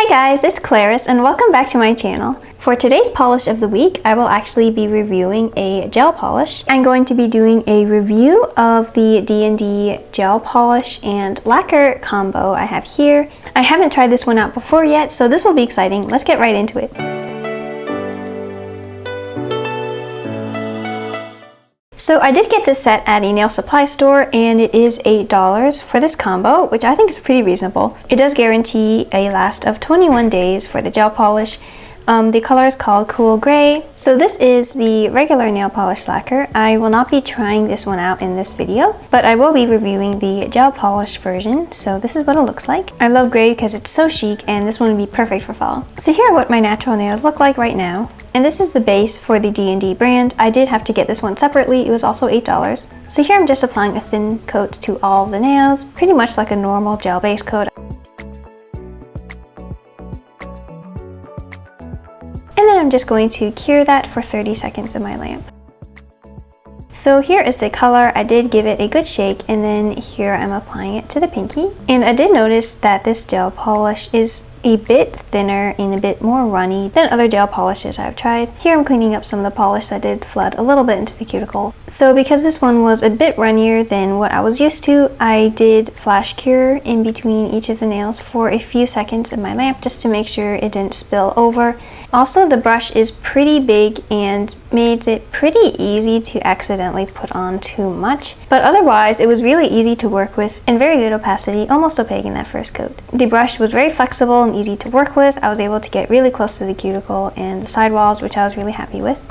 Hey guys, it's Claris and welcome back to my channel. For today's polish of the week, I will actually be reviewing a gel polish. I'm going to be doing a review of the DND gel polish and lacquer combo I have here. I haven't tried this one out before yet, so this will be exciting. Let's get right into it. So I did get this set at a nail supply store and it is $8 for this combo, which I think is pretty reasonable. It does guarantee a last of 21 days for the gel polish. The color is called Cool Gray. So this is the regular nail polish lacquer. I will not be trying this one out in this video, but I will be reviewing the gel polish version. So this is what it looks like. I love gray because it's so chic and this one would be perfect for fall. So here are what my natural nails look like right now. And this is the base for the DND brand. I did have to get this one separately. It was also $8. So here I'm just applying a thin coat to all of the nails, pretty much like a normal gel base coat. And then I'm just going to cure that for 30 seconds in my lamp. So here is the color. I did give it a good shake and then here I'm applying it to the pinky. And I did notice that this gel polish is a bit thinner and a bit more runny than other gel polishes I've tried. Here I'm cleaning up some of the polish that did flood a little bit into the cuticle. So because this one was a bit runnier than what I was used to, I did flash cure in between each of the nails for a few seconds in my lamp just to make sure it didn't spill over. Also, the brush is pretty big and made it pretty easy to accidentally put on too much. But otherwise, it was really easy to work with and very good opacity, almost opaque in that first coat. The brush was very flexible and easy to work with. I was able to get really close to the cuticle and the sidewalls, which I was really happy with.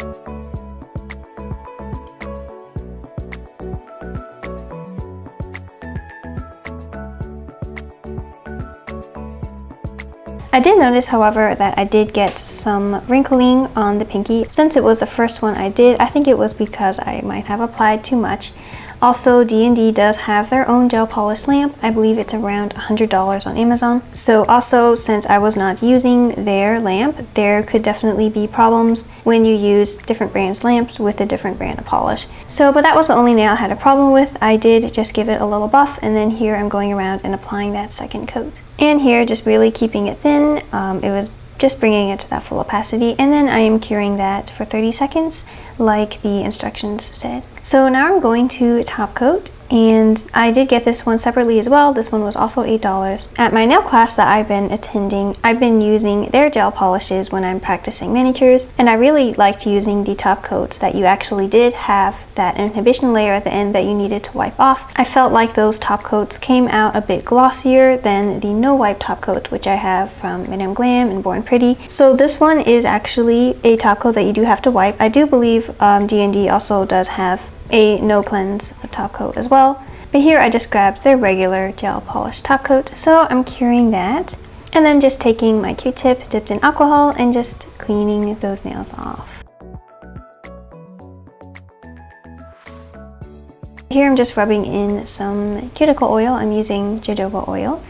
I did notice, however, that I did get some wrinkling on the pinky. Since it was the first one I did, I think it was because I might have applied too much. Also, DND does have their own gel polish lamp. I believe it's around $100 on Amazon. So also, since I was not using their lamp, there could definitely be problems when you use different brands' lamps with a different brand of polish. So, but that was the only nail I had a problem with. I did just give it a little buff, and then here I'm going around and applying that second coat. And here, just really keeping it thin. It was just bringing it to that full opacity, and then I am curing that for 30 seconds like the instructions said. So now I'm going to top coat, and I did get this one separately as well. This one was also $8. At my nail class that I've been attending, I've been using their gel polishes when I'm practicing manicures, and I really liked using the top coats that you actually did have that inhibition layer at the end that you needed to wipe off. I felt like those top coats came out a bit glossier than the no wipe top coat, which I have from Madame Glam and Born Pretty. So this one is actually a top coat that you do have to wipe. I do believe DND also does have a no cleanse top coat as well, but here I just grabbed their regular gel polish top coat, so I'm curing that and then just taking my Q-tip dipped in alcohol and just cleaning those nails off. Here I'm just rubbing in some cuticle oil. I'm using jojoba oil.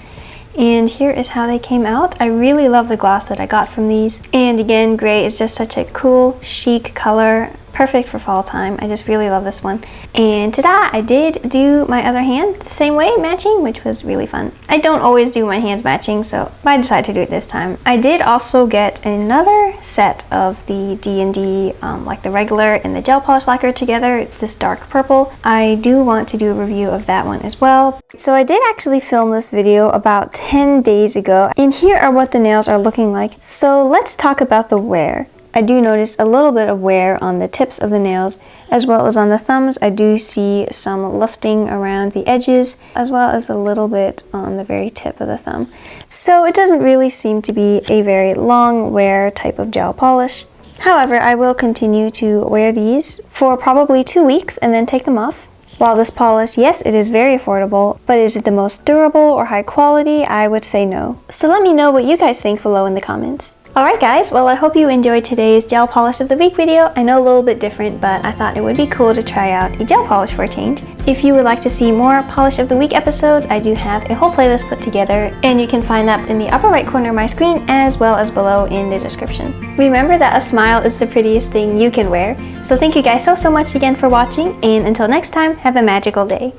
And here is how they came out. I really love the gloss that I got from these. And again, gray is just such a cool, chic color. Perfect for fall time. I just really love this one. And ta-da! I did do my other hand the same way, matching, which was really fun. I don't always do my hands matching, so I decided to do it this time. I did also get another set of the DND, like the regular and the gel polish lacquer together, this dark purple. I do want to do a review of that one as well. So I did actually film this video about 10 days ago, and here are what the nails are looking like. So let's talk about the wear. I do notice a little bit of wear on the tips of the nails as well as on the thumbs. I do see some lifting around the edges as well as a little bit on the very tip of the thumb. So it doesn't really seem to be a very long wear type of gel polish. However, I will continue to wear these for probably 2 weeks and then take them off. While this polish, yes, it is very affordable, but is it the most durable or high quality? I would say no. So let me know what you guys think below in the comments. Alright guys, well I hope you enjoyed today's gel polish of the week video. I know a little bit different, but I thought it would be cool to try out a gel polish for a change. If you would like to see more polish of the week episodes, I do have a whole playlist put together, and you can find that in the upper right corner of my screen as well as below in the description. Remember that a smile is the prettiest thing you can wear. So thank you guys so much again for watching, and until next time, have a magical day.